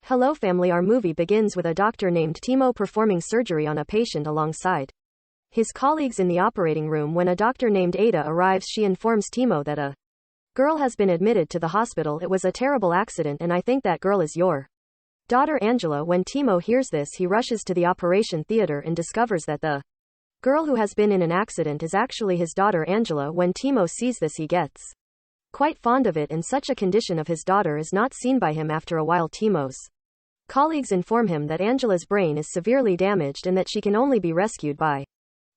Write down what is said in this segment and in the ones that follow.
Hello family, our movie begins with a doctor named Timo performing surgery on a patient alongside his colleagues in the operating room. When a doctor named Ada arrives, she informs Timo that a girl has been admitted to the hospital. It was a terrible accident and I think that girl is your daughter Angela. When Timo hears this, he rushes to the operation theater and discovers that the girl who has been in an accident is actually his daughter Angela. When Timo sees this, he gets quite fond of it, and such a condition of his daughter is not seen by him. After a while, Timo's colleagues inform him that Angela's brain is severely damaged and that she can only be rescued by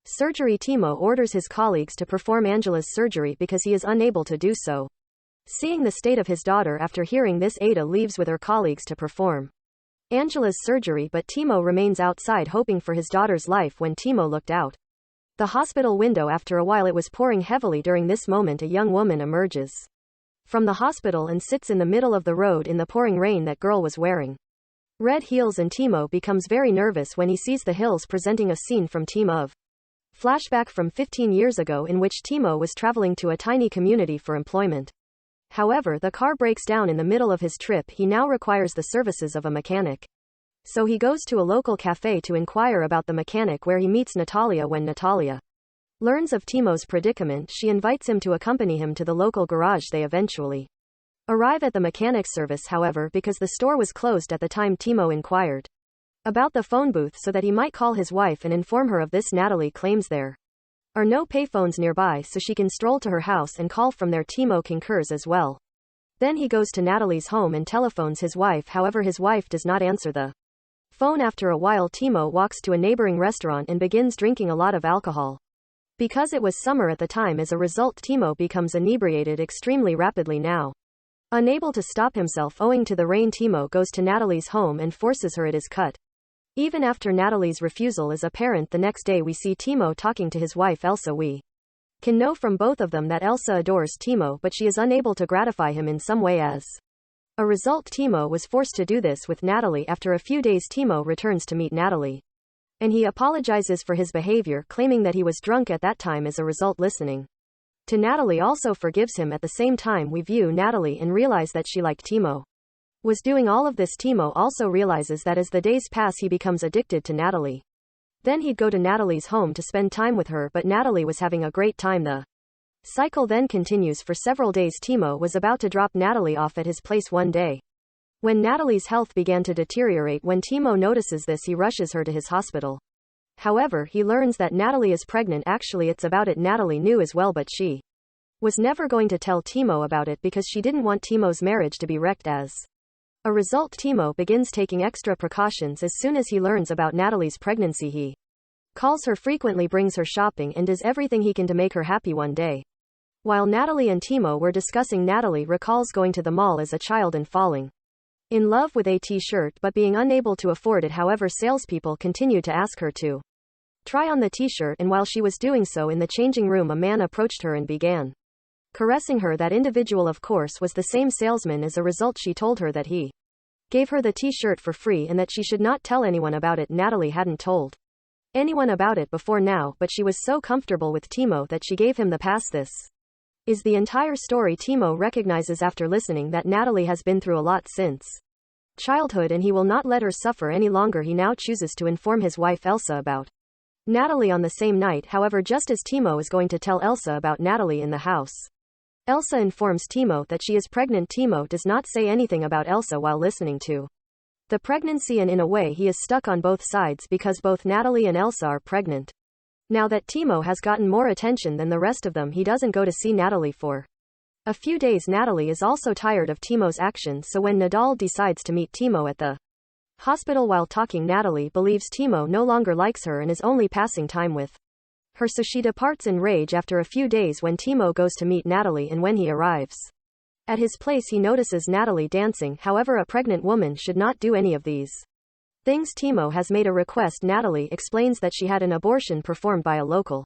surgery. Timo orders his colleagues to perform Angela's surgery because he is unable to do so. Seeing the state of his daughter, after hearing this, Ada leaves with her colleagues to perform Angela's surgery, but Timo remains outside hoping for his daughter's life. When Timo looked out the hospital window after a while, it was pouring heavily. During this moment, a young woman emerges from the hospital and sits in the middle of the road in the pouring rain. That girl was wearing red heels, and Timo becomes very nervous when he sees the hills, presenting a scene from Team of flashback from 15 years ago in which Timo was traveling to a tiny community for employment. However, the car breaks down in the middle of his trip. He now requires the services of a mechanic. So he goes to a local cafe to inquire about the mechanic, where he meets Natalia. When Natalia learns of Timo's predicament, she invites him to accompany him to the local garage. They eventually arrive at the mechanic's service, however, because the store was closed at the time, Timo inquired about the phone booth so that he might call his wife and inform her of this. Natalie claims there are no payphones nearby, so she can stroll to her house and call from there. Timo concurs as well. Then he goes to Natalie's home and telephones his wife. However, his wife does not answer the phone. After a while, Timo walks to a neighboring restaurant and begins drinking a lot of alcohol. Because it was summer at the time, as a result, Timo becomes inebriated extremely rapidly. Now unable to stop himself owing to the rain, Timo goes to Natalie's home and forces her. It is cut even after Natalie's refusal is apparent. The next day we see Timo talking to his wife Elsa. We can know from both of them that Elsa adores Timo, but she is unable to gratify him in some way. As a result, Timo was forced to do this with Natalie. After a few days, Timo returns to meet Natalie, and he apologizes for his behavior, claiming that he was drunk at that time. As a result, listening to Natalie also forgives him. At the same time, we view Natalie and realize that she, like Timo, was doing all of this. Timo also realizes that as the days pass, he becomes addicted to Natalie. Then he'd go to Natalie's home to spend time with her, but Natalie was having a great time. The cycle then continues for several days. Timo was about to drop Natalie off at his place one day when Natalie's health began to deteriorate. When Timo notices this, he rushes her to his hospital. However, he learns that Natalie is pregnant. Actually, it's about it Natalie knew as well, but she was never going to tell Timo about it because she didn't want Timo's marriage to be wrecked. As a result, Timo begins taking extra precautions. As soon as he learns about Natalie's pregnancy, he calls her frequently, brings her shopping, and does everything he can to make her happy. One day, while Natalie and Timo were discussing, Natalie recalls going to the mall as a child and falling in love with a t-shirt but being unable to afford it. However, salespeople continued to ask her to try on the t-shirt, and while she was doing so in the changing room, a man approached her and began caressing her. That individual, of course, was the same salesman. As a result, she told her that he gave her the t-shirt for free and that she should not tell anyone about it. Natalie hadn't told anyone about it before now, but she was so comfortable with Timo that she gave him the pass. This is the entire story. Timo recognizes after listening that Natalie has been through a lot since childhood and he will not let her suffer any longer. He now chooses to inform his wife Elsa about Natalie on the same night. However, just as Timo is going to tell Elsa about Natalie in the house, Elsa informs Timo that she is pregnant. Timo does not say anything about Elsa while listening to the pregnancy, and in a way he is stuck on both sides because both Natalie and Elsa are pregnant. Now that Timo has gotten more attention than the rest of them, he doesn't go to see Natalie for a few days. Natalie is also tired of Timo's actions, so when Nadal decides to meet Timo at the hospital while talking, Natalie believes Timo no longer likes her and is only passing time with her, so she departs in rage. After a few days, when Timo goes to meet Natalie, and when he arrives at his place, he notices Natalie dancing. However, a pregnant woman should not do any of these things. Timo has made a request. Natalie explains that she had an abortion performed by a local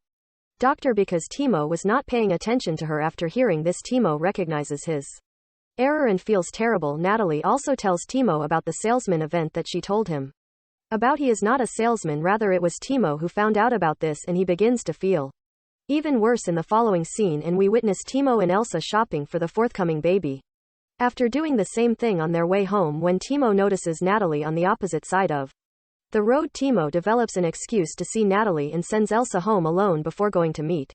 doctor because Timo was not paying attention to her. After hearing this, Timo recognizes his error and feels terrible. Natalie also tells Timo about the salesman event that she told him about. He is not a salesman, rather it was Timo who found out about this, and he begins to feel even worse in the following scene, and we witness Timo and Elsa shopping for the forthcoming baby. After doing the same thing on their way home, when Timo notices Natalie on the opposite side of the road, Timo develops an excuse to see Natalie and sends Elsa home alone before going to meet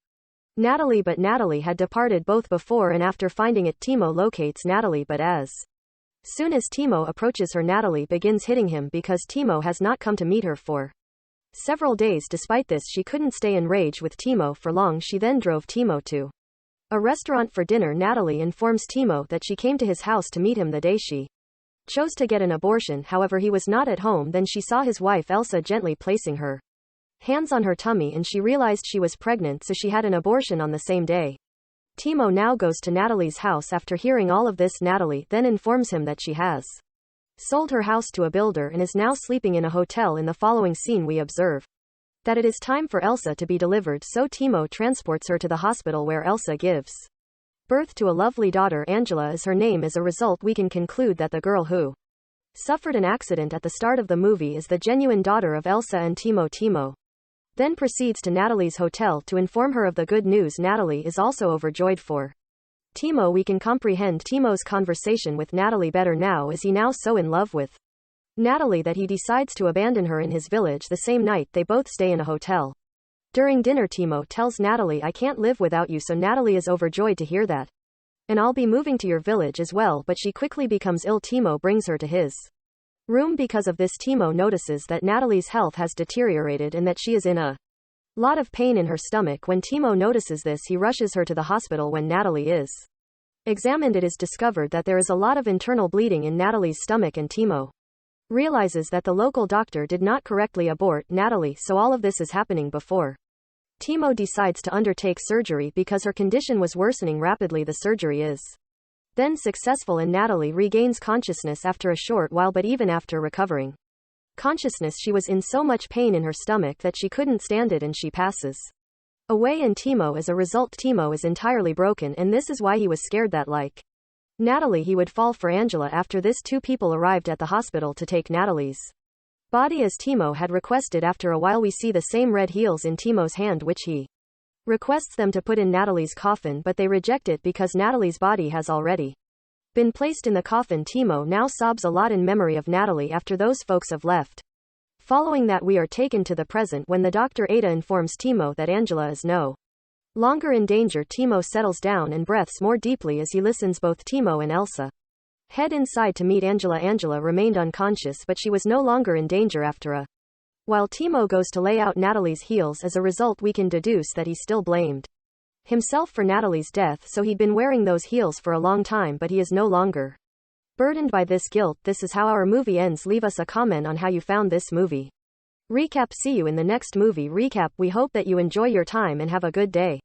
Natalie, but Natalie had departed both before and after finding it. Timo locates Natalie, but as soon as Timo approaches her, Natalie begins hitting him because Timo has not come to meet her for several days. Despite this, she couldn't stay in rage with Timo for long. She then drove Timo to a restaurant for dinner. Natalie informs Timo that she came to his house to meet him the day she chose to get an abortion, however he was not at home. Then she saw his wife Elsa gently placing her hands on her tummy and she realized she was pregnant, so she had an abortion on the same day. Timo now goes to Natalie's house. After hearing all of this, Natalie then informs him that she has sold her house to a builder and is now sleeping in a hotel. In the following scene we observe that it is time for Elsa to be delivered, so Timo transports her to the hospital where Elsa gives birth to a lovely daughter. Angela is her name. As a result, we can conclude that the girl who suffered an accident at the start of the movie is the genuine daughter of Elsa and Timo. Timo then proceeds to Natalie's hotel to inform her of the good news. Natalie is also overjoyed for Timo. We can comprehend Timo's conversation with Natalie better now, as he now so in love with Natalie that he decides to abandon her in his village. The same night they both stay in a hotel. During dinner, Timo tells Natalie, "I can't live without you," so Natalie is overjoyed to hear that. "And I'll be moving to your village as well," but she quickly becomes ill. Timo brings her to his room. Because of this, Timo notices that Natalie's health has deteriorated and that she is in a lot of pain in her stomach. When Timo notices this, he rushes her to the hospital. When Natalie is examined, it is discovered that there is a lot of internal bleeding in Natalie's stomach, and Timo realizes that the local doctor did not correctly abort Natalie, so all of this is happening before Timo decides to undertake surgery because her condition was worsening rapidly. The surgery is then successful and Natalie regains consciousness after a short while, but even after recovering consciousness, she was in so much pain in her stomach that she couldn't stand it and she passes away. And Timo, as a result, Timo is entirely broken, and this is why he was scared that like Natalie he would fall for Angela. After this, two people arrived at the hospital to take Natalie's body as Timo had requested. After a while we see the same red heels in Timo's hand, which he requests them to put in Natalie's coffin, but they reject it because Natalie's body has already been placed in the coffin. Timo now sobs a lot in memory of Natalie after those folks have left. Following that, we are taken to the present when the Dr. Ada informs Timo that Angela is no longer in danger. Timo settles down and breathes more deeply as he listens. Both Timo and Elsa head inside to meet Angela. Angela remained unconscious, but she was no longer in danger after a while. Timo goes to lay out Natalie's heels. As a result, we can deduce that he still blamed himself for Natalie's death, so he'd been wearing those heels for a long time, but he is no longer burdened by this guilt. This is how our movie ends. Leave us a comment on how you found this movie recap. See you in the next movie recap. We hope that you enjoy your time and have a good day.